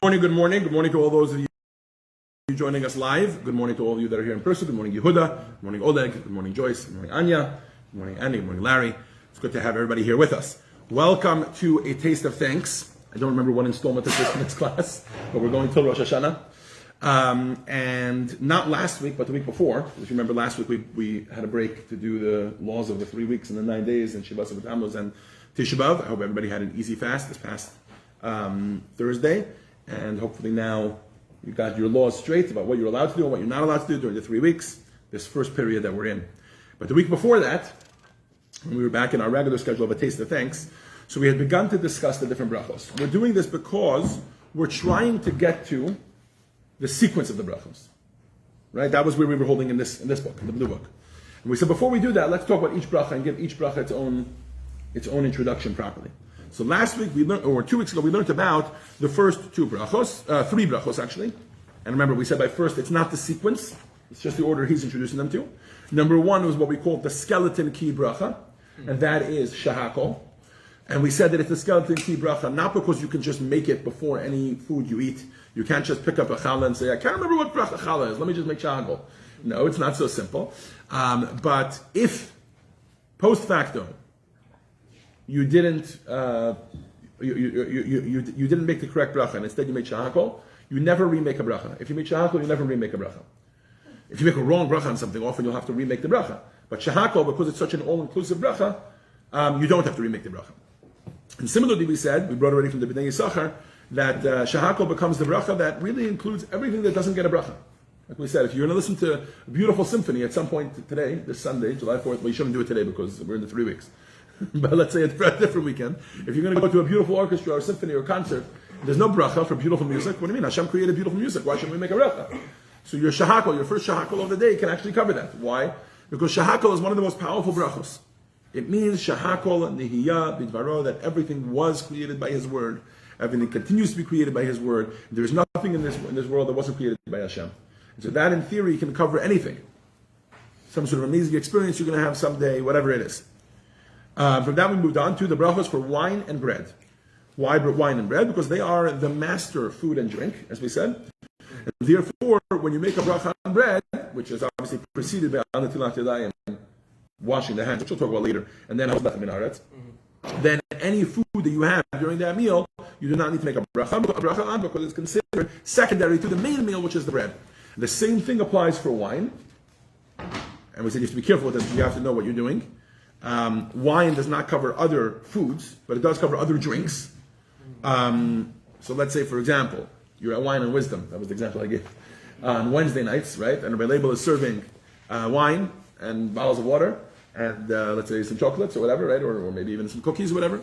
Good morning. Good morning to all those of you joining us live. Good morning to all of you that are here in person. Good morning, Yehuda. Good morning, Oleg. Good morning, Joyce. Good morning, Anya. Good morning, Andy. Good morning, Larry. It's good to have everybody here with us. Welcome to A Taste of Thanks. I don't remember what installment this is in this class, but we're going till Rosh Hashanah. And not last week, but the week before. If you remember, last week we had a break to do the laws of the 3 weeks and the 9 days and Shiva Tammuz and Tisha B'Av. I hope everybody had an easy fast this past Thursday. And hopefully now you got your laws straight about what you're allowed to do and what you're not allowed to do during the 3 weeks, this first period that we're in. But the week before that, when we were back in our regular schedule of A Taste of Thanks, so we had begun to discuss the different brachos. We're doing this because we're trying to get to the sequence of the brachos. Right? That was where we were holding in this book, in the blue book. And we said before we do that, let's talk about each bracha and give each bracha its own introduction properly. So last week we learned, or 2 weeks ago, we learned about the first three brachos actually. And remember, we said by first, it's not the sequence, it's just the order he's introducing them to. Number one was what we call the skeleton key bracha, and that is shahakol. And we said that it's the skeleton key bracha, not because you can just make it before any food you eat. You can't just pick up a challah and say, I can't remember what bracha challah is, let me just make shahakol. No, it's not so simple. But if post facto, you didn't you didn't make the correct bracha, and instead you made shahakol, you never remake a bracha. If you make shahakol, you never remake a bracha. If you make a wrong bracha on something, often you'll have to remake the bracha. But shahakol, because it's such an all-inclusive bracha, you don't have to remake the bracha. And similarly, we said, we brought already from the B'nai Yisachar, that shahakol becomes the bracha that really includes everything that doesn't get a bracha. Like we said, if you're going to listen to a beautiful symphony at some point today, this Sunday, July 4th, well, you shouldn't do it today because we're in the 3 weeks. But let's say it's a different weekend. If you're going to go to a beautiful orchestra or symphony or concert, there's no bracha for beautiful music. What do you mean? Hashem created beautiful music. Why shouldn't we make a bracha? So your shahakol, your first shahakol of the day, can actually cover that. Why? Because shahakol is one of the most powerful brachos. It means shahakol nihiyah bidvaro, that everything was created by His word. Everything continues to be created by His word. There's nothing in this world that wasn't created by Hashem. And so that, in theory, can cover anything. Some sort of amazing experience you're going to have someday, whatever it is. From that we moved on to the brachos for wine and bread. Why wine and bread? Because they are the master food and drink, as we said. And therefore, when you make a bracha on bread, which is obviously preceded by Netilat Yadayim, washing the hands, which we'll talk about later, and then then any food that you have during that meal, you do not need to make a bracha on, because it's considered secondary to the main meal, which is the bread. The same thing applies for wine. And we said you have to be careful with it, you have to know what you're doing. Wine does not cover other foods, but it does cover other drinks. So let's say, for example, you're at Wine and Wisdom. That was the example I gave. On Wednesday nights, right? And Rabbi Label is serving wine and bottles of water, and let's say some chocolates or whatever, right? Or maybe even some cookies or whatever.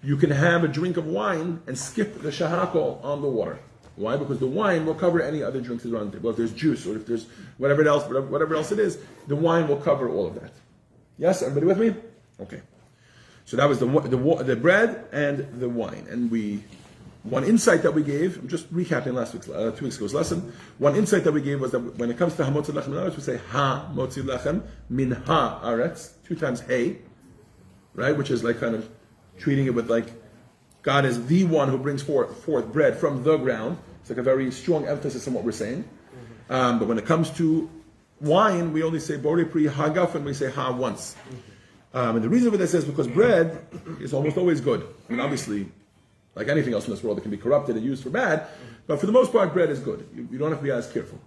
You can have a drink of wine and skip the shahakol on the water. Why? Because the wine will cover any other drinks that are on the table. If there's juice or if there's whatever else it is, the wine will cover all of that. Yes, everybody with me? Okay. So that was the bread and the wine. And one insight that we gave, I'm just recapping 2 weeks ago's lesson. One insight that we gave was that when it comes to ha-motzi lechem min haaretz, we say ha-motzi lechem min ha-aretz, 2 times hey, right? Which is like kind of treating it with like, God is the one who brings forth bread from the ground. It's like a very strong emphasis on what we're saying. But when it comes to wine, we only say Borei Pri Hagaf, and we say Ha once. And the reason for this is because bread is almost always good. I mean, obviously, like anything else in this world, it can be corrupted and used for bad, but for the most part, bread is good. You don't have to be as careful.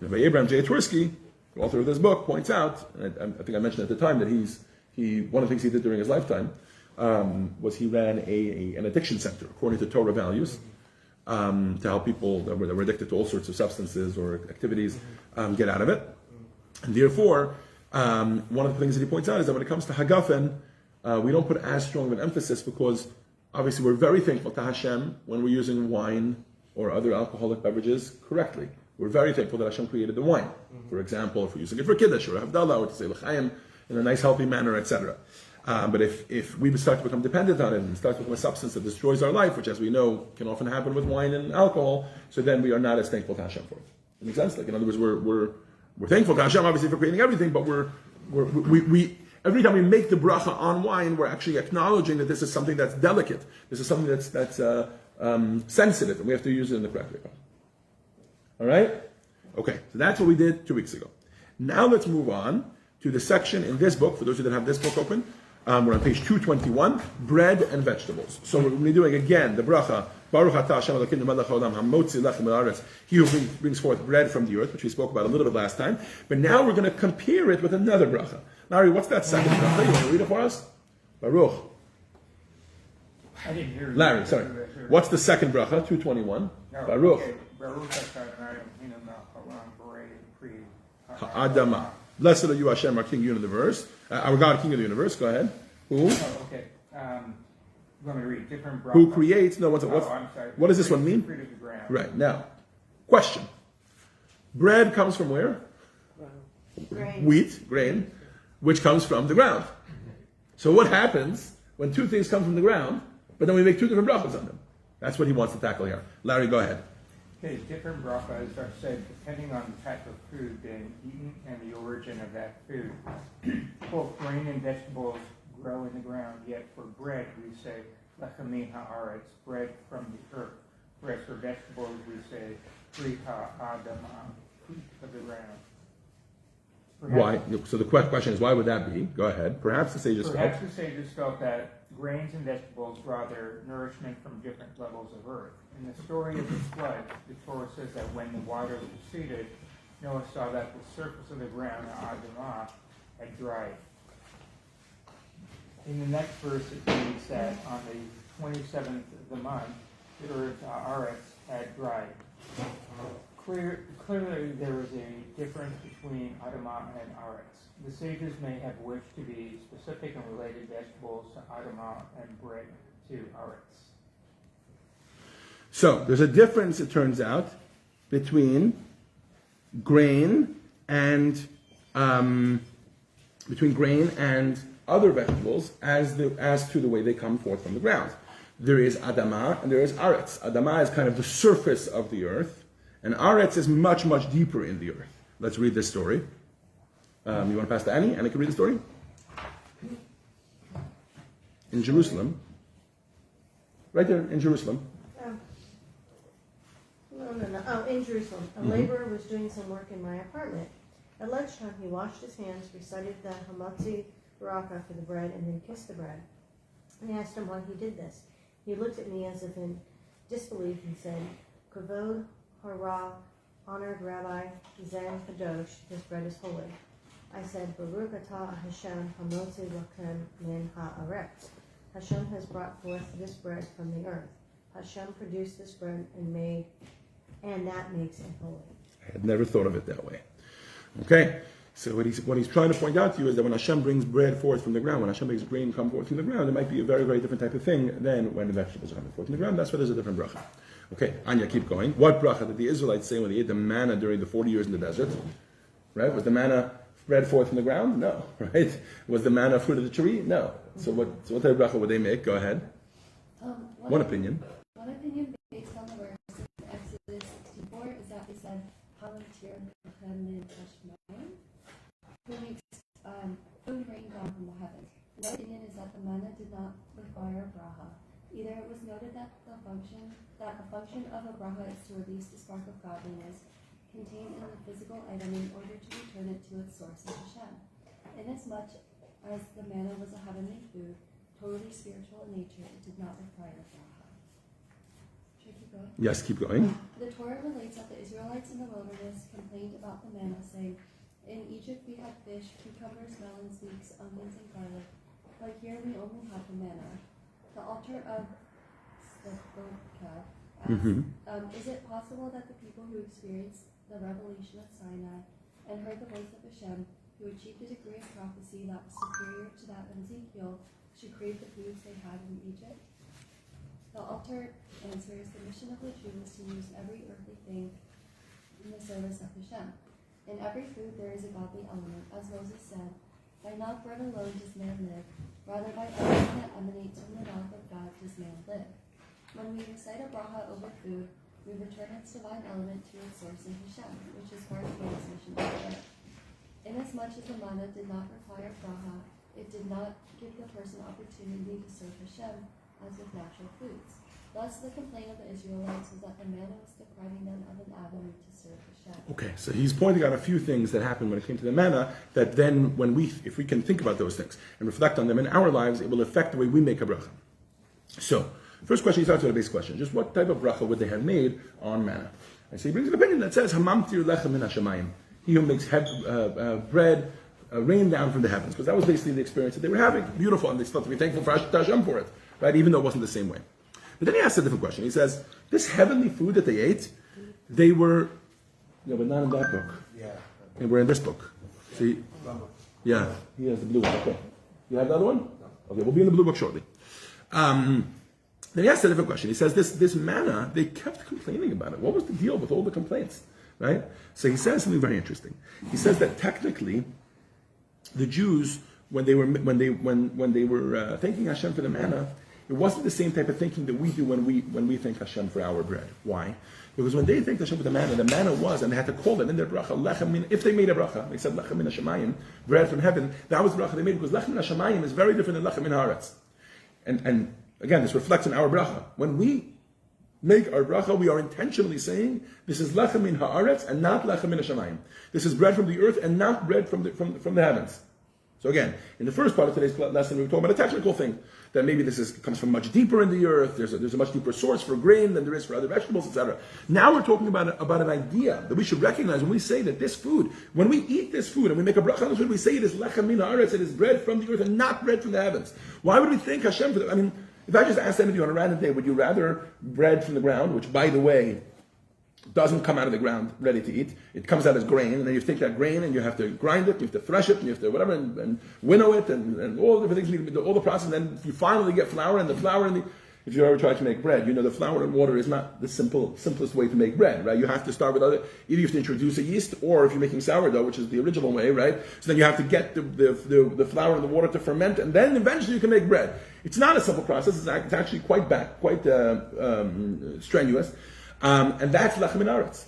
Rabbi Abraham J. Twersky, the author of this book, points out, and I think I mentioned at the time that one of the things he did during his lifetime was he ran an addiction center according to Torah values. To help people that were addicted to all sorts of substances or activities get out of it. And therefore, one of the things that he points out is that when it comes to Hagafen, we don't put as strong of an emphasis because obviously we're very thankful to Hashem when we're using wine or other alcoholic beverages correctly. We're very thankful that Hashem created the wine. For example, if we're using it for Kiddush or Havdalah or to say L'chaim in a nice healthy manner, etc. But if we start to become dependent on it and start to become a substance that destroys our life, which as we know can often happen with wine and alcohol, so then we are not as thankful to Hashem for it. It makes sense? Like in other words, we're thankful to Hashem obviously for creating everything, but we every time we make the bracha on wine, we're actually acknowledging that this is something that's delicate. This is something that's sensitive, and we have to use it in the correct way. All right? Okay, so that's what we did 2 weeks ago. Now let's move on to the section in this book, for those of you that have this book open. We're on page 221, bread and vegetables. So we're going to be doing again the bracha, Baruch atah Hashem Elokeinu melech haolam hamotzi lechem haaretz, he who brings forth bread from the earth, which we spoke about a little bit last time. But now we're going to compare it with another bracha. Larry, what's that second bracha? You want to read it for us? Baruch. I didn't hear you. Larry, sorry. What's the second bracha? 221. No, Baruch. okay. Baruch atah Elokeinu melech haolam pri Adama. Blessed are you, Hashem, our King, you in the verse. Our God, King of the universe. Go ahead. Who? Oh, okay. Let me read different bracha. Who creates? No, what's I'm sorry. what does this one mean? Fruit of the ground. Right, now, question. Bread comes from where? Grain. Wheat, grain, which comes from the ground. So what happens when two things come from the ground, but then we make two different brachas on them? That's what he wants to tackle here. Larry, go ahead. Okay, different brachas are said depending on the type of food being eaten and the origin of that food. Both grain and vegetables grow in the ground, yet for bread we say lechem haaretz, bread from the earth. Whereas for vegetables we say pri ha'adamah, fruit of the ground. Why? So the question is, why would that be? Go ahead. Perhaps the sages felt. Perhaps the sages felt that grains and vegetables draw their nourishment from different levels of earth. In the story of the flood, the Torah says that when the waters receded, Noah saw that the surface of the ground, Adamah, had dried. In the next verse, it reads that on the 27th of the month, the earth, Haaretz, had dried. Clearly, there was a difference between Adamah and Haaretz. The sages may have wished to be specific and related vegetables to Adamah and bread to Haaretz. So there's a difference, it turns out, between grain and other vegetables as to the way they come forth from the ground. There is Adamah and there is Aretz. Adamah is kind of the surface of the earth, and Aretz is much, much deeper in the earth. Let's read this story. You want to pass to Annie? Annie can read the story? In Jerusalem. Right there, in Jerusalem. No. Oh, in Jerusalem. A laborer was doing some work in my apartment. At lunchtime, he washed his hands, recited the Hamotzi Baraka for the bread, and then kissed the bread. I asked him why he did this. He looked at me as if in disbelief and said, Kavod Hara, honored Rabbi Zen Kadosh, this bread is holy. I said, Baruch atah Hashem Hamotzi Lachem min haaretz. Hashem has brought forth this bread from the earth. Hashem produced this bread and that makes it holy. I had never thought of it that way. Okay, so what he's trying to point out to you is that when Hashem brings bread forth from the ground, when Hashem makes grain come forth from the ground, it might be a very, very different type of thing than when the vegetables are coming forth from the ground. That's why there's a different bracha. Okay, Anya, keep going. What bracha did the Israelites say when they ate the manna during the 40 years in the desert? Right? Was the manna bread forth from the ground? No. Right? Was the manna fruit of the tree? No. So what type of bracha would they make? Go ahead. One opinion. One opinion based on the verse in Exodus 64 is that they said, Halachic who makes food rain down from the heavens. The opinion is that the manna did not require a bracha. Either it was noted that a function of a bracha is to release the spark of godliness contained in the physical item in order to return it to its source in Hashem. Inasmuch as the manna was a heavenly food, totally spiritual in nature, it did not require a bracha. Should I keep going? Yes, keep going. The Torah relates that the Israelites in the wilderness complained about the manna, saying, in Egypt we had fish, cucumbers, melons, leeks, onions, and garlic, but here we only have the manna. The altar of Birkat asks, is it possible that the people who experienced the revelation of Sinai and heard the voice of Hashem, who achieved a degree of prophecy that was superior to that of Ezekiel, should crave the foods they had in Egypt? The altar answers, the mission of the Jew is to use every earthly thing in the service of Hashem. In every food there is a godly element, as Moses said, by not bread alone does man live, rather by everything that emanates from the mouth of God does man live. When we recite a bracha over food, we return its divine element to its source in Hashem, which is part of man's mission to the earth. Inasmuch as the manna did not require bracha, it did not give the person opportunity to serve Hashem as with natural foods. Thus, the complaint of the Israelites was that the manna was depriving them of an avenue to serve Hashem. Okay, so he's pointing out a few things that happened when it came to the manna that then, if we can think about those things and reflect on them in our lives, it will affect the way we make a bracha. So, first question, he starts with a basic question. Just what type of bracha would they have made on manna? And so he brings an opinion that says, Hamamtir lechem min hashamayim. He who makes bread rain down from the heavens. Because that was basically the experience that they were having. Beautiful, and they still have to be thankful for Hashem for it. Right? Even though it wasn't the same way. But then he asks a different question. He says, this heavenly food that they ate, they were, no, but not in that book. Yeah. They were in this book. See? Yeah, he has the blue one. Okay. You have the other one? No. Okay, we'll be in the blue book shortly. Then he asks a different question. He says, this manna, they kept complaining about it. What was the deal with all the complaints? Right? So he says something very interesting. He says that technically, the Jews, when they were thanking Hashem for the manna, it wasn't the same type of thinking that we do when we thank Hashem for our bread. Why? Because when they thanked Hashem for the manna was, and they had to call it in their bracha, lechem min, if they made a bracha, they said lechem min hashamayim, bread from heaven, that was the bracha they made, because lechem min hashamayim is very different than lechem min haaretz. And again, this reflects in our bracha. When we make our bracha, we are intentionally saying, this is lechem min haaretz and not lechem min hashamayim. This is bread from the earth and not bread from the heavens. So again, in the first part of today's lesson, we were talking about a technical thing, that maybe comes from much deeper in the earth, there's a much deeper source for grain than there is for other vegetables, etc. Now we're talking about an idea that we should recognize when we say that this food, when we eat this food and we make a bracha on this food, we say it is lechem min haaretz, it is bread from the earth and not bread from the heavens. Why would we thank Hashem for that? I mean, if I just asked any of you on a random day, would you rather bread from the ground, which by the way, doesn't come out of the ground ready to eat. It comes out as grain, and then you take that grain and you have to grind it, you have to thresh it, and you have to whatever, and winnow it, and all the different things, all the process, and then you finally get flour, and the flour, if you ever try to make bread, you know the flour and water is not the simplest way to make bread, right? You have to start with either you have to introduce a yeast, or if you're making sourdough, which is the original way, right? So then you have to get the flour and the water to ferment, and then eventually you can make bread. It's not a simple process, it's actually quite strenuous. And that's lechem min haaretz.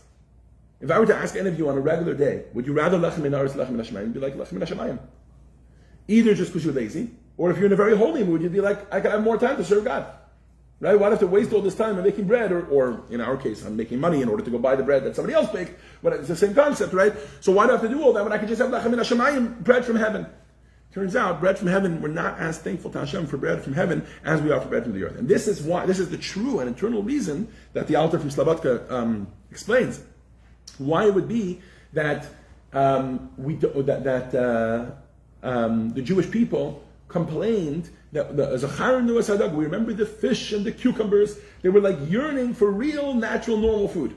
If I were to ask any of you on a regular day, would you rather lechem min haaretz, lechem min hashamayim? You'd be like lechem min hashamayim. Either just because you're lazy, or if you're in a very holy mood, you'd be like, I can have more time to serve God. Right? Why do I have to waste all this time on making bread? Or in our case, I'm making money in order to go buy the bread that somebody else baked. But it's the same concept, right? So why do I have to do all that when I can just have lechem min hashamayim, bread from heaven? Turns out, bread from heaven, we're not as thankful to Hashem for bread from heaven as we are for bread from the earth. And this is the true and eternal reason that the Alter from Slobodka explains. Why it would be that the Jewish people complained that the Zachar and Nuas Hadag, we remember the fish and the cucumbers, they were like yearning for real, natural, normal food.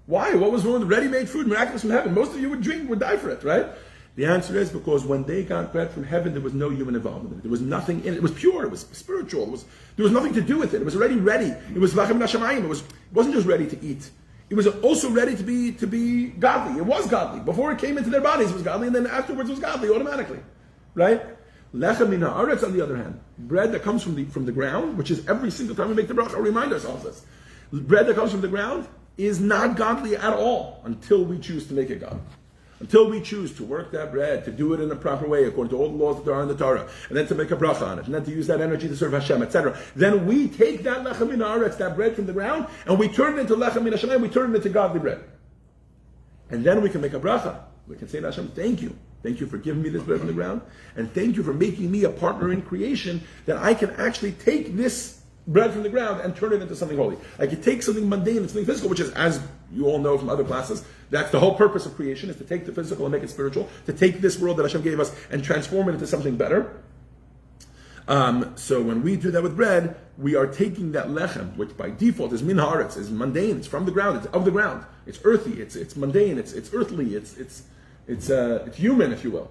Why? What was wrong with ready-made food, miraculous from heaven? Most of you would die for it, right? The answer is because when they got bread from heaven, there was no human involvement in it. There was nothing in it. It was pure. It was spiritual. There was nothing to do with it. It was already ready. It was lechem min hashamayim. It wasn't just ready to eat. It was also ready to be godly. It was godly. Before it came into their bodies, it was godly, and then afterwards it was godly automatically. Right? Lechem min haaretz, on the other hand, bread that comes from the ground, which is every single time we make the bracha, we remind ourselves this. Bread that comes from the ground is not godly at all until we choose to make it godly. Until we choose to work that bread, to do it in a proper way, according to all the laws that are in the Torah, and then to make a bracha on it, and then to use that energy to serve Hashem, etc. Then we take that lechem min haaretz, that bread from the ground, and we turn it into lechem min hashamayim, we turn it into godly bread. And then we can make a bracha. We can say to Hashem, thank you. Thank you for giving me this bread from the ground, and thank you for making me a partner in creation, that I can actually take this bread from the ground and turn it into something holy. I could take something mundane and something physical, which is, as you all know from other classes, that's the whole purpose of creation, is to take the physical and make it spiritual, to take this world that Hashem gave us and transform it into something better. So when we do that with bread, we are taking that lechem, which by default is min haaretz, is mundane, it's from the ground, it's of the ground, it's earthy, it's mundane, it's earthly, it's human, if you will.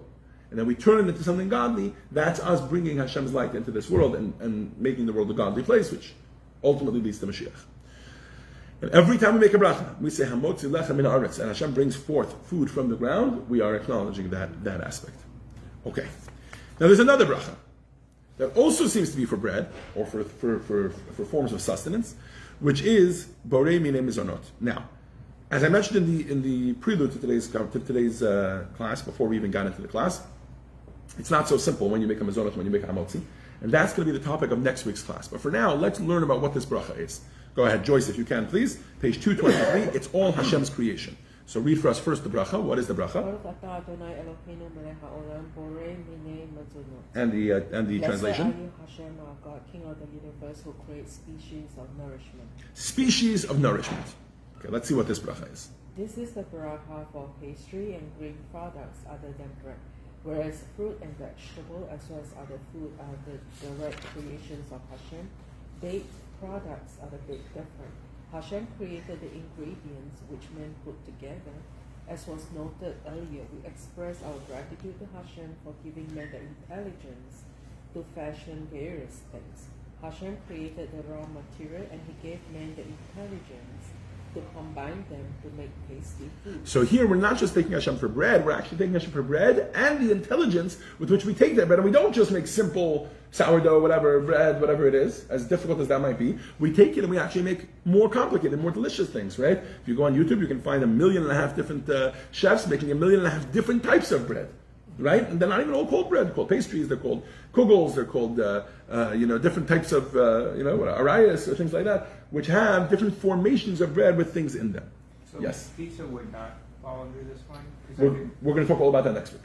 And then we turn it into something godly. That's us bringing Hashem's light into this world and making the world a godly place, which ultimately leads to Mashiach. And every time we make a bracha, we say Hamotzi lechem min haaretz, and Hashem brings forth food from the ground. We are acknowledging that aspect. Okay. Now there's another bracha that also seems to be for bread or for forms of sustenance, which is borei minei mizonot. Now, as I mentioned in the prelude to today's class, before we even got into the class, It's not so simple when you make a mezonot, when you make a hamotzi. And that's going to be the topic of next week's class. But for now, let's learn about what this bracha is. Go ahead, Joyce, if you can, please. Page 223. It's all Hashem's creation. So read for us first the bracha. What is the bracha? And the translation? Are you Hashem, our God, King of the universe, who creates species of nourishment. Species of nourishment. Okay, let's see what this bracha is. This is the bracha for pastry and grain products other than bread, whereas fruit and vegetable as well as other food are the direct creations of Hashem. Baked products are the big difference. Hashem created the ingredients which men put together. As was noted earlier, we express our gratitude to Hashem for giving men the intelligence to fashion various things. Hashem created the raw material and he gave men the intelligence to combine them to make tasty food. So here we're not just taking Hashem for bread, we're actually taking Hashem for bread and the intelligence with which we take that bread. And we don't just make simple sourdough, whatever, bread, whatever it is, as difficult as that might be. We take it and we actually make more complicated, more delicious things, right? If you go on YouTube, you can find 1.5 million different chefs making 1.5 million different types of bread. Right? And they're not even all called bread. They're called pastries, they're called kugels, they're called, different types of, arayas or things like that, which have different formations of bread with things in them. So Yes. pizza would not fall under this one? 'Cause We're going to talk all about that next week.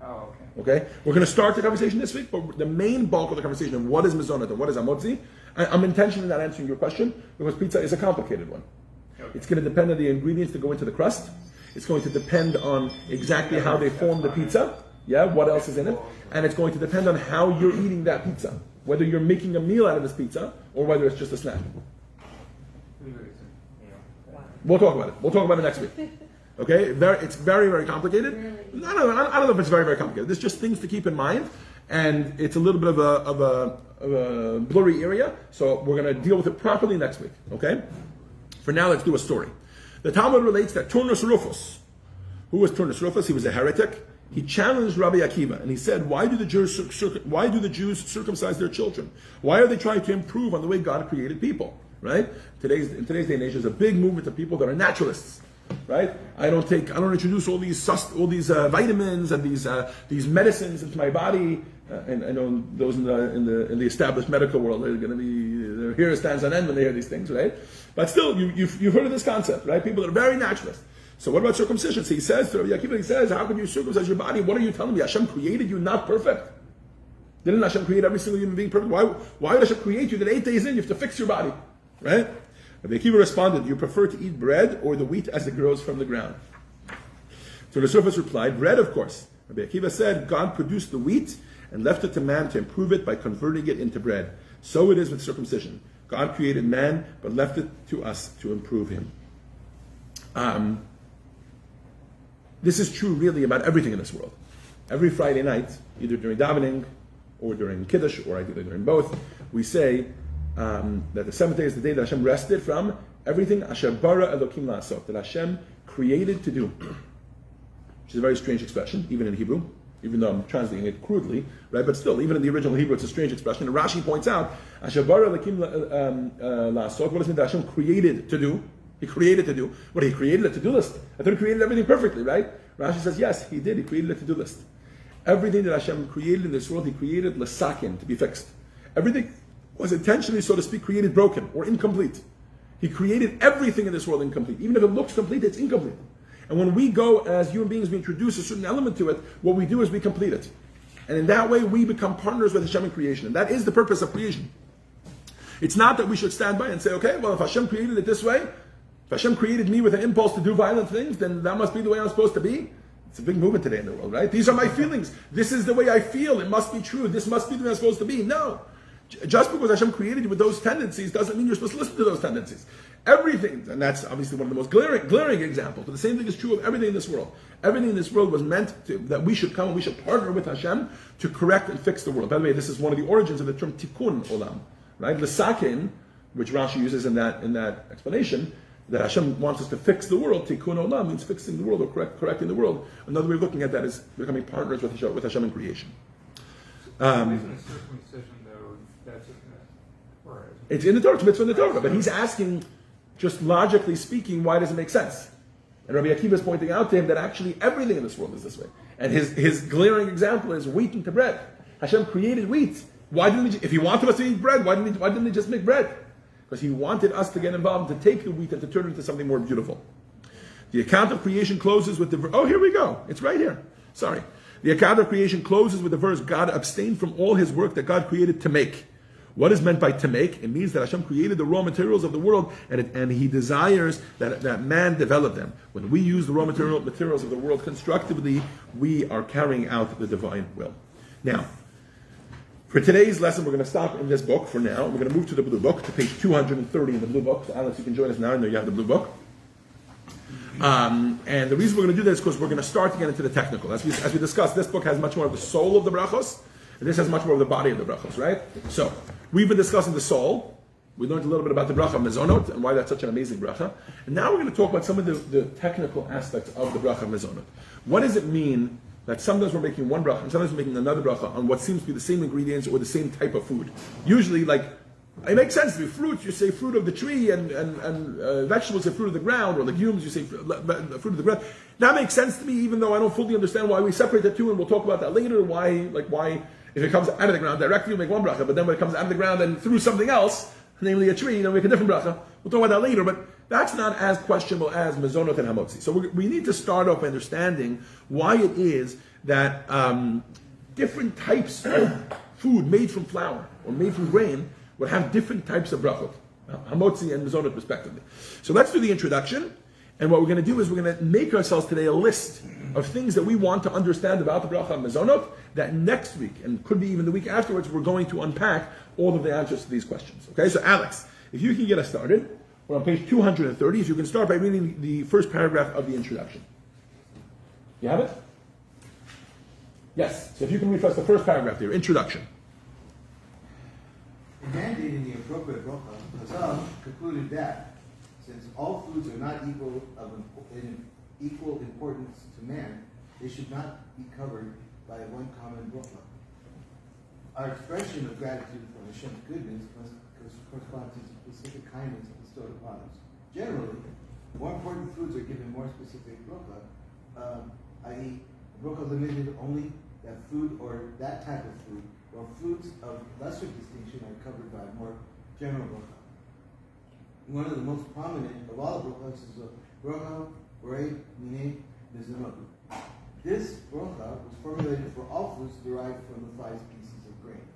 Oh, okay. Okay? We're going to start the conversation this week, but the main bulk of the conversation of what is mezonot and what is hamotzi, I'm intentionally not answering your question because pizza is a complicated one. Okay. It's going to depend on the ingredients that go into the crust. It's going to depend on exactly how they form the pizza. Yeah, what else is in it? And it's going to depend on how you're eating that pizza. Whether you're making a meal out of this pizza or whether it's just a snack. We'll talk about it. We'll talk about it next week. Okay? It's very, very complicated. I don't know if it's very, very complicated. There's just things to keep in mind. And it's a little bit of a blurry area. So we're going to deal with it properly next week. Okay? For now, let's do a story. The Talmud relates that Turnus Rufus, who was Turnus Rufus? He was a heretic. He challenged Rabbi Akiva and he said, why do the Jews circumcise their children? Why are they trying to improve on the way God created people? Right? In today's day and age, there's a big movement of people that are naturalists. Right? I don't introduce all these vitamins and these medicines into my body. And I know those in the established medical world are going to be, their hair stands on end when they hear these things, right? But still, you've heard of this concept, right? People that are very naturalist. So what about circumcision? So he says to Rabbi Akiva, he says, how can you circumcise your body? What are you telling me? Hashem created you not perfect. Didn't Hashem create every single human being perfect? Why would Hashem create you that 8 days in you have to fix your body? Right? Rabbi Akiva responded, you prefer to eat bread or the wheat as it grows from the ground? So the Rufus replied, bread, of course. Rabbi Akiva said, God produced the wheat and left it to man to improve it by converting it into bread. So it is with circumcision. God created man, but left it to us to improve him. This is true really about everything in this world. Every Friday night, either during davening or during Kiddush or either during both, we say that the seventh day is the day that Hashem rested from everything Asher bara Elokim la'asot, that Hashem created to do. Which is a very strange expression, even in Hebrew, even though I'm translating it crudely, right? But still, even in the original Hebrew, it's a strange expression. And Rashi points out, Asher bara Elokim la'asot, what does it mean that Hashem created to do? He created to do. What, he created a to-do list? I thought he created everything perfectly, right? Rashi says, yes, he did. He created a to-do list. Everything that Hashem created in this world, he created l'sakin, to be fixed. Everything was intentionally, so to speak, created broken or incomplete. He created everything in this world incomplete. Even if it looks complete, it's incomplete. And when we go, as human beings, we introduce a certain element to it, what we do is we complete it. And in that way, we become partners with Hashem in creation. And that is the purpose of creation. It's not that we should stand by and say, okay, well, if Hashem created it this way, if Hashem created me with an impulse to do violent things, then that must be the way I'm supposed to be. It's a big movement today in the world, right? These are my feelings. This is the way I feel. It must be true. This must be the way I'm supposed to be. No. Just because Hashem created you with those tendencies doesn't mean you're supposed to listen to those tendencies. Everything, and that's obviously one of the most glaring examples, but the same thing is true of everything in this world. Everything in this world was meant to, that we should come and we should partner with Hashem to correct and fix the world. By the way, this is one of the origins of the term tikkun olam, right? L'sakin, which Rashi uses in that explanation, that Hashem wants us to fix the world. Tikkun olam means fixing the world or correcting the world. Another way of looking at that is becoming partners with Hashem in creation. Isn't circumcision, though, that's in the Torah? It's in the Torah, it's mitzvah in the Torah, but he's asking, just logically speaking, why does it make sense? And Rabbi Akiva is pointing out to him that actually everything in this world is this way. And his glaring example is wheat into bread. Hashem created wheat. Why didn't he, if he wanted us to eat bread, why didn't he just make bread? Because he wanted us to get involved, to take the wheat and to turn it into something more beautiful. The account of creation closes with the, oh, here we go. It's right here. Sorry. The account of creation closes with the verse, God abstained from all his work that God created to make. What is meant by to make? It means that Hashem created the raw materials of the world and he desires that man develop them. When we use the raw materials of the world constructively, we are carrying out the divine will. Now, for today's lesson, we're going to stop in this book for now. We're going to move to the blue book, to page 230 in the blue book. So Alex, you can join us now. I know you have the blue book. And the reason we're going to do this is because we're going to start to get into the technical. As we discussed, this book has much more of the soul of the brachos, and this has much more of the body of the brachos, right? So, we've been discussing the soul. We learned a little bit about the bracha mezonot and why that's such an amazing bracha. And now we're going to talk about some of the technical aspects of the bracha mezonot. What does it mean that sometimes we're making one bracha and sometimes we're making another bracha on what seems to be the same ingredients or the same type of food? Usually, like, it makes sense to be fruits, you say fruit of the tree, and vegetables, you say fruit of the ground, or legumes, you say fruit of the ground. That makes sense to me, even though I don't fully understand why we separate the two, and we'll talk about that later, why, if it comes out of the ground directly, we make one bracha, but then when it comes out of the ground and through something else, namely a tree, then we make a different bracha. We'll talk about that later, but that's not as questionable as mezonot and hamotzi. So we need to start off by understanding why it is that different types of food made from flour or made from grain would have different types of brachot, hamotzi and mezonot respectively. So let's do the introduction, and what we're going to do is we're going to make ourselves today a list of things that we want to understand about the bracha mezonot, that next week, and could be even the week afterwards, we're going to unpack all of the answers to these questions. Okay, so Alex, if you can get us started, we're on page 230, if you can start by reading the first paragraph of the introduction. You have it? Yes, so if you can read for us the first paragraph there, introduction. In mandating the appropriate bracha, Chazal concluded that, since all foods are not equal importance to man, they should not be covered by one common bracha. Our expression of gratitude for Hashem's goodness must correspond to specific kindness bestowed upon us. Generally, more important foods are given more specific bracha, i.e., the bracha limited only that food or that type of food, while foods of lesser distinction are covered by more general bracha. One of the most prominent of all brachas is the bracha borei minei mezonot. This bracha was formulated for all foods derived from the 5 species of grain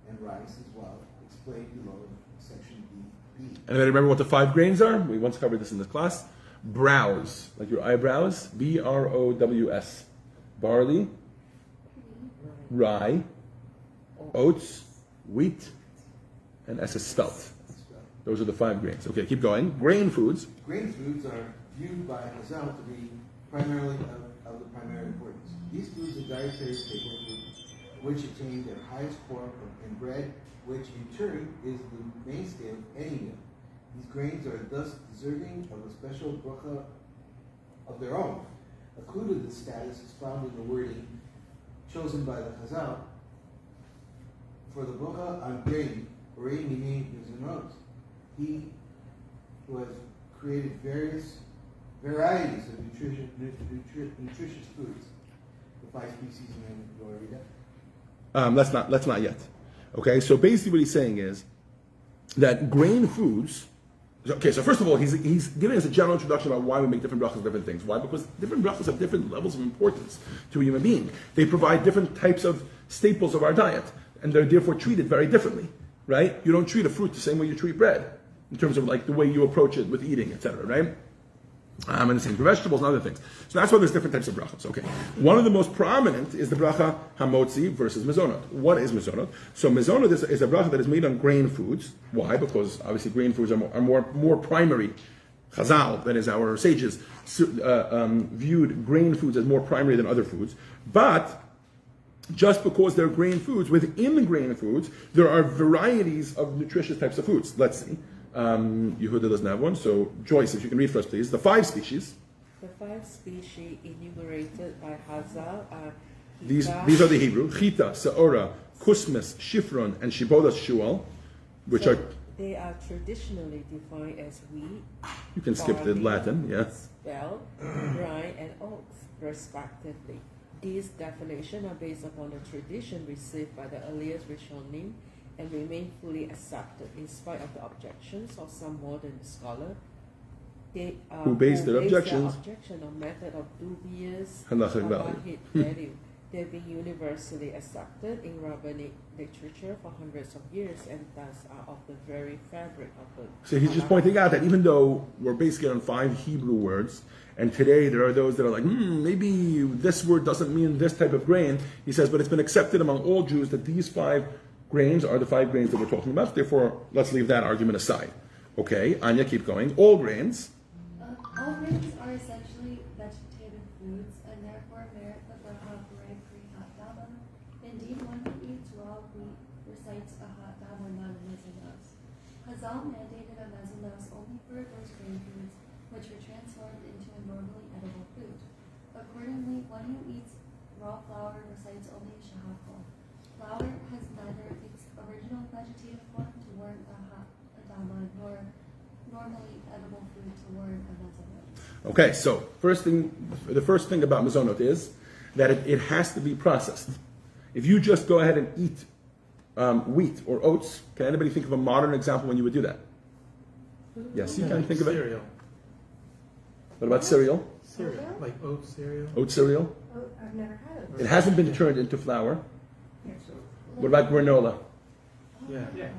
and rice as well, explained below in section B. Anybody remember what the 5 grains are? We once covered this in this class. Brows, like your eyebrows, B-R-O-W-S. Barley, rye, oats, wheat, and S is spelt. Those are the 5 grains. Okay, keep going. Grain foods. Grain foods are viewed by Chazal to be primarily of the primary importance. These foods are dietary staples which attain their highest form in bread, which in turn is the mainstay of any meal. These grains are thus deserving of a special bracha of their own. A clue to this status is found in the wording chosen by the Chazal for the bracha on grain, borei minei mezonot. He who has created various varieties of nutritious foods. The 5 species, and you want to read that? Let's not yet. Okay, so basically what he's saying is that grain foods. Okay, so first of all, he's giving us a general introduction about why we make different brachas of different things. Why? Because different brachas have different levels of importance to a human being. They provide different types of staples of our diet, and they're therefore treated very differently, right? You don't treat a fruit the same way you treat bread, in terms of like the way you approach it with eating, etc., right? And the same for vegetables and other things. So that's why there's different types of brachas. Okay, one of the most prominent is the bracha hamotzi versus mezonot. What is mezonot? So mezonot is a bracha that is made on grain foods. Why? Because obviously grain foods are more primary. Chazal, that is our sages, viewed grain foods as more primary than other foods. But just because they're grain foods, within grain foods, there are varieties of nutritious types of foods. Let's see. Yehuda doesn't have one, so Joyce, if you can read for us, please. The 5 species. The 5 species enumerated by Chazal are These are the Hebrew. Chita, Seora, Kusmes, Shifron, and Shibodas Shual, which are... They are traditionally defined as wheat, You can skip the barley, Latin, yes. spelt, rye, and oats, respectively. These definitions are based upon the tradition received by the earliest Rishonim and remain fully accepted in spite of the objections of some modern scholars. They, Who base their objections on method of dubious Halachic value. Halachic value. They've been universally accepted in rabbinic literature for hundreds of years and thus are of the very fabric of the So he's just pointing out that even though we're basically on 5 Hebrew words, and today there are those that are like, maybe this word doesn't mean this type of grain, he says, but it's been accepted among all Jews that these 5 grains are the 5 grains that we're talking about. Therefore, let's leave that argument aside. Okay, Anya, keep going. All grains. All grains are essentially vegetative foods and therefore merit the bracha b'rei pri ha'dama. Indeed, one who eats raw wheat recites a ha'dama, not a mezonos. Chazal mandated a mezonos only for those grain foods which were transformed into a normally edible food. Accordingly, one who eats raw flour recites only shahakol. Flour has neither its original vegetative form to warrant a ha'dama nor normally edible food to warrant a mezonot. Okay, so the first thing about mezonot is that it has to be processed. If you just go ahead and eat wheat or oats, can anybody think of a modern example when you would do that? Yes, you can think of it. Cereal. What about cereal? Cereal, like oat cereal. Oat cereal? Oh, I've never had it. It hasn't been turned into flour. Yeah, so, What about granola? Yeah. yeah.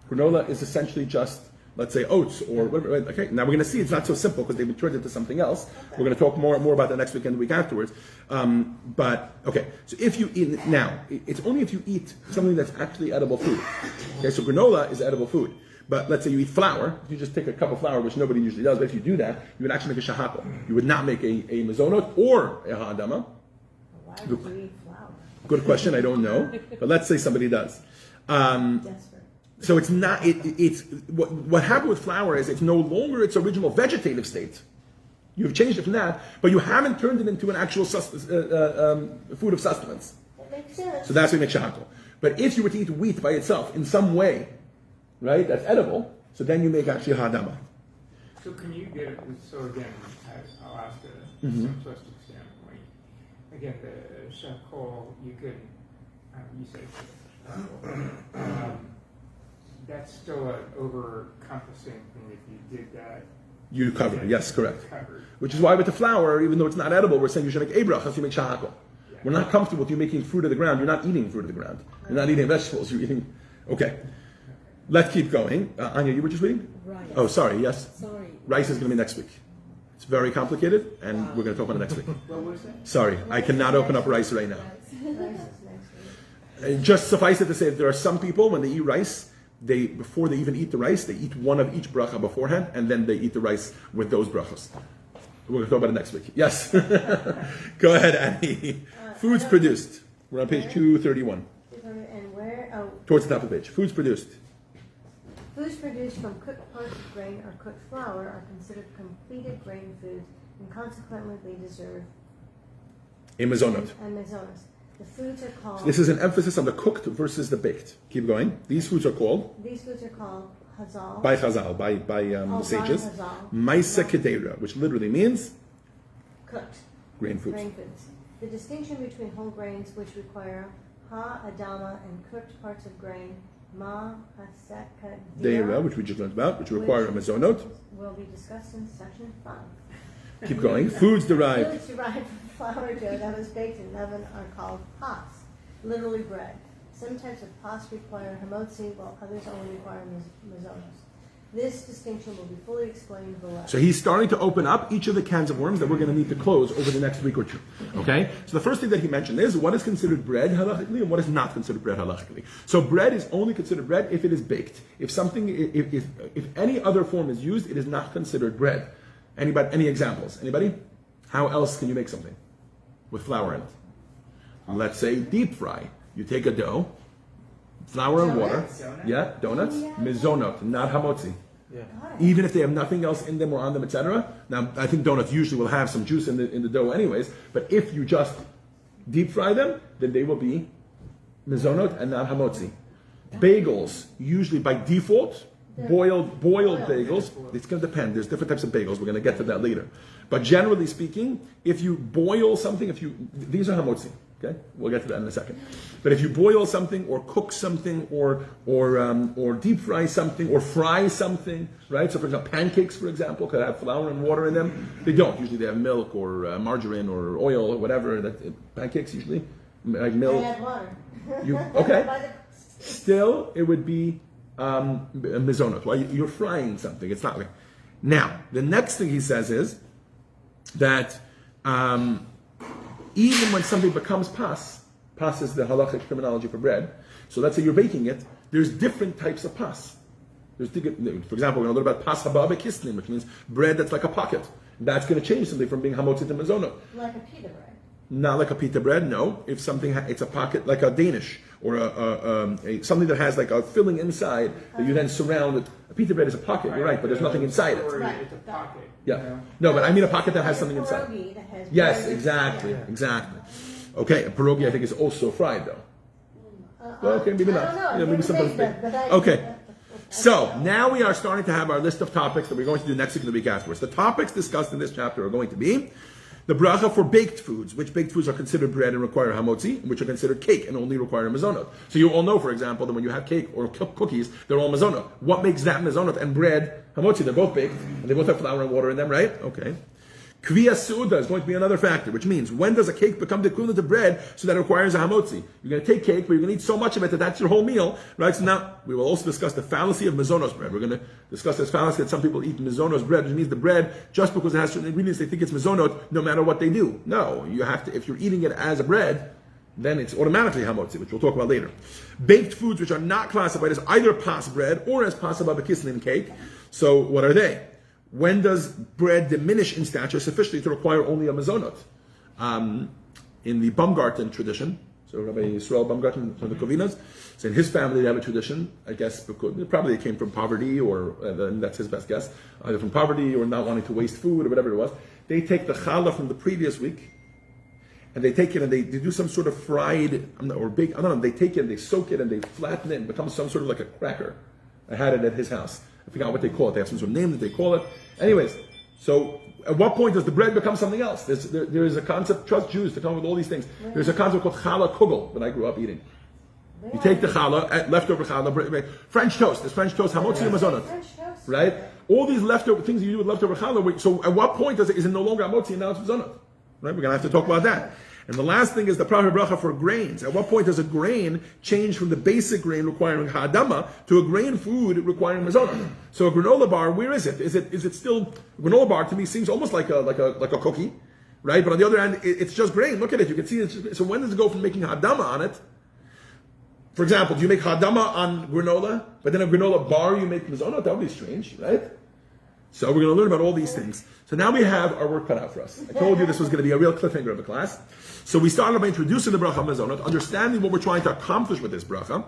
Granola is essentially just, let's say, oats or whatever. Right? Okay, now we're going to see it's not so simple because they've been turned into something else. We're going to talk more about that next week and the week afterwards. But okay, so if you eat now, it's only if you eat something that's actually edible food. Okay, so granola is edible food. But let's say you eat flour, you just take a cup of flour, which nobody usually does. But if you do that, you would actually make a shahakol. You would not make a mezonot or a ha'adama. Why would you eat flour? Good question. I don't know, but let's say somebody does. Desperate. So it's not. It's what happened with flour is it's no longer its original vegetative state. You've changed it from that, but you haven't turned it into an actual food of sustenance. That makes sense. So that's what makes shahakol. But if you were to eat wheat by itself in some way, right, that's edible, so then you make actually hadama. So can you get, so again, I'll ask a simplistic standpoint. Again, the shakol, you could, you say shakol. That's still an over-encompassing thing if you did that. You cover, yes, correct. Covered. Which is why with the flour, even though it's not edible, we're saying you should make ebrach, you make shahakol. Yeah. We're not comfortable with you making fruit of the ground. You're not eating fruit of the ground. You're not eating vegetables. You're eating. Okay. Let's keep going. Anya, you were just reading? rice. Oh, sorry. Yes. Sorry. Rice is going to be next week. It's very complicated, and we're going to talk about it next week. What was that? Sorry, I cannot open up rice right now. Rice is next week. Just suffice it to say that there are some people when they eat rice, before they even eat the rice, they eat one of each bracha beforehand, and then they eat the rice with those brachas. We're going to talk about it next week. Yes. Go ahead, Annie. Foods produced. We're on page 231. And where? Oh, Towards the top of the page. Foods produced. foods produced from cooked parts of grain or cooked flour are considered completed grain foods and consequently they deserve A mezonot. and mezonos. The foods are called. This is an emphasis on the cooked versus the baked. Keep going. These foods are called These foods are called hazal. by Chazal, by by sages, Hazal. Maisa Kedera, which literally means Cooked grain foods. grain foods. The distinction between whole grains, which require ha-adama, and cooked parts of grain, ma-hasekadira, Deira, which we just learned about, which require a mezonot. will be discussed in section 5. Keep going. Foods derived. Foods derived from flour dough that was baked in leaven are called pas, literally bread. Some types of pas require hamotzi, while others only require mezonos. This distinction will be fully explained below. So he's starting to open up each of the cans of worms that we're going to need to close over the next week or two. Okay? So the first thing that he mentioned is what is considered bread halachically and what is not considered bread halachically. So bread is only considered bread if it is baked. If any other form is used, it is not considered bread. Any examples? Anybody? How else can you make something with flour in it? Let's say deep fry. You take a dough, flour and water. Donuts? Yeah, donuts. Mizonot, not hamotzi. Yeah. Got it. Even if they have nothing else in them or on them, etc. Now, I think donuts usually will have some juice in the dough anyways, but if you just deep fry them, then they will be mizonot and not hamotzi. Bagels, usually by default, boiled bagels. It's going to depend. There's different types of bagels. We're going to get to that later. But generally speaking, if you boil something, these are hamotzi. Okay, we'll get to that in a second. But if you boil something or cook something or deep fry something or fry something, right? So for example, pancakes, for example, could have flour and water in them. They don't. Usually they have milk or margarine or oil or whatever. Pancakes usually like milk. I had water. Okay. Still, it would be mizonot. Well, you're frying something. It's not like. Now, the next thing he says is that even when something becomes pas is the halachic terminology for bread. So let's say you're baking it. There's different types of pas. For example, we're going to learn about pas haba bekisnin, which means bread that's like a pocket. That's going to change something from being hamotzi to mizonot. Like a pita bread. Not like a pita bread, no. If something it's a pocket, like a Danish, or something that has like a filling inside that you then surround it. A pita bread is a pocket, you're right, but there's nothing inside it. Right. It's a pocket. Yeah. No, but I mean a pocket that has Like something a inside. pierogi that has Yes, bread. exactly, Yeah. exactly. Okay, a pierogi I think is also fried though. Okay, maybe not. I don't know. Yeah, maybe Maybe sometimes they did, but I- okay. So now we are starting to have our list of topics that we're going to do next week and the week afterwards. The topics discussed in this chapter are going to be the bracha for baked foods, which baked foods are considered bread and require hamotzi, which are considered cake and only require mizonot. So you all know, for example, that when you have cake or cookies, they're all mizonot. What makes that mizonot and bread hamotzi? They're both baked and they both have flour and water in them, right? Okay. Kviya su'uda is going to be another factor, which means when does a cake become the equivalent of bread so that it requires a hamotzi? You're going to take cake, but you're going to eat so much of it that that's your whole meal, right? So now we will also discuss the fallacy of mizonos bread. We're going to discuss this fallacy that some people eat mizonos bread, which means the bread, just because it has certain ingredients, they think it's mizonot no matter what they do. No, you have to, if you're eating it as a bread, then it's automatically hamotzi, which we'll talk about later. Baked foods which are not classified as either pas bread or as pas ababakisnin cake. So what are they? When does bread diminish in stature sufficiently to require only a mizonot? In the Baumgarten tradition, so Rabbi Yisrael Baumgarten from the Kovinas, so in his family they have a tradition, I guess, because probably it came from poverty, or that's his best guess, either from poverty or not wanting to waste food or whatever it was. They take the challah from the previous week, and they take it and they do some sort of fried or baked. I don't know. They take it and they soak it and they flatten it and it becomes some sort of like a cracker. I had it at his house. I forgot what they call it. They have some sort of name that they call it. Anyways, so at what point does the bread become something else? There is a concept, trust Jews to come up with all these things. There's a concept called challah kugel that I grew up eating. You take the challah, leftover challah, French toast. There's French toast, hamotzi and mazonot. French toast. Right? All these leftover things you do with leftover challah. So at what point is it no longer hamotzi and now it's mazonot? Right? We're going to have to talk about that. And the last thing is the proper bracha for grains. At what point does a grain change from the basic grain requiring ha'adama to a grain food requiring mazonah? So a granola bar, where is it? Is it still granola bar? To me seems almost like a cookie, right? But on the other hand, it's just grain. Look at it. You can see it. So when does it go from making ha'adama on it? For example, do you make ha'adama on granola, but then a granola bar you make mazonah? That would be strange, right? So we're going to learn about all these things. So now we have our work cut out for us. I told you this was going to be a real cliffhanger of a class. So we started by introducing the bracha mezonot, understanding what we're trying to accomplish with this bracha.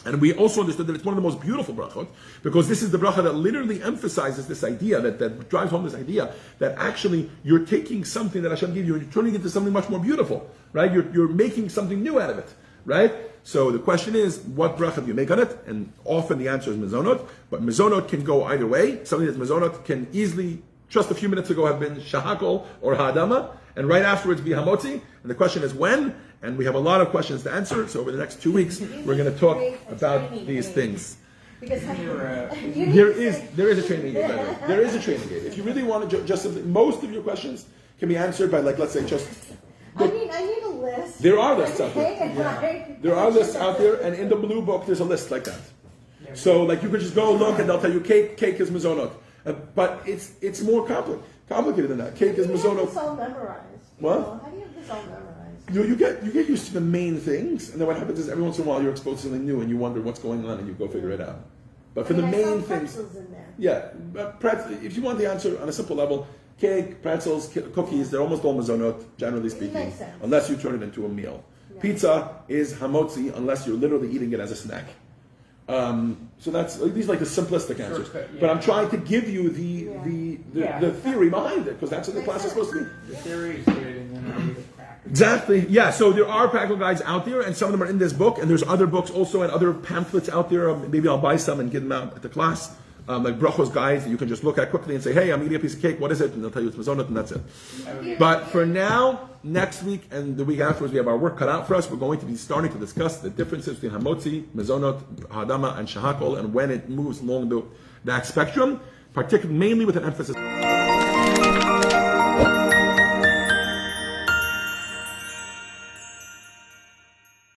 And we also understood that it's one of the most beautiful brachot, because this is the bracha that literally emphasizes this idea, that drives home this idea, that actually you're taking something that Hashem gave you and you're turning it into something much more beautiful, right? You're making something new out of it, right? So the question is, what bracha do you make on it? And often the answer is mezonot, but mezonot can go either way. Something that's mezonot can easily, just a few minutes ago, have been shahakol or ha'adama, and right afterwards be hamotzi. And the question is when, and we have a lot of questions to answer, so over the next 2 weeks, we're going to talk about these things. Because There is a training gate, by the way. There is a training gate. If you really want to just simply, most of your questions can be answered by, like, let's say, just... I need a list. There are lists out there. There are lists out there, and in the blue book, there's a list like that. So, like, you could just go look, and they'll tell you cake is mezonot. But it's more complicated than that. Cake is How do you have mezonot. this all memorized? What? How do you have this all memorized? You get used to the main things, and then what happens is every once in a while you're exposed to something new, and you wonder what's going on, and you go figure it out. But for the I main saw things, pretzels in there. yeah, but if you want the answer on a simple level, cake, pretzels, cookies, they're almost all mezonot, generally speaking, makes sense. unless you turn it into a meal. Yeah. Pizza is hamotzi unless you're literally eating it as a snack. So these are like the simplistic answers. Shortcut, yeah. But I'm trying to give you the theory behind it, because that's what the class is supposed to be. The theory is good, and then I eat a cracker. Exactly. Yeah. So there are practical guides out there, and some of them are in this book, and there's other books also and other pamphlets out there. Maybe I'll buy some and get them out at the class. Like brachos guides that you can just look at quickly and say, hey, I'm eating a piece of cake. What is it? And they'll tell you it's mezonot, and that's it. But for now, next week and the week afterwards, we have our work cut out for us. We're going to be starting to discuss the differences between hamotzi, mezonot, hadama, and shahakol, and when it moves along that spectrum, particularly mainly with an emphasis.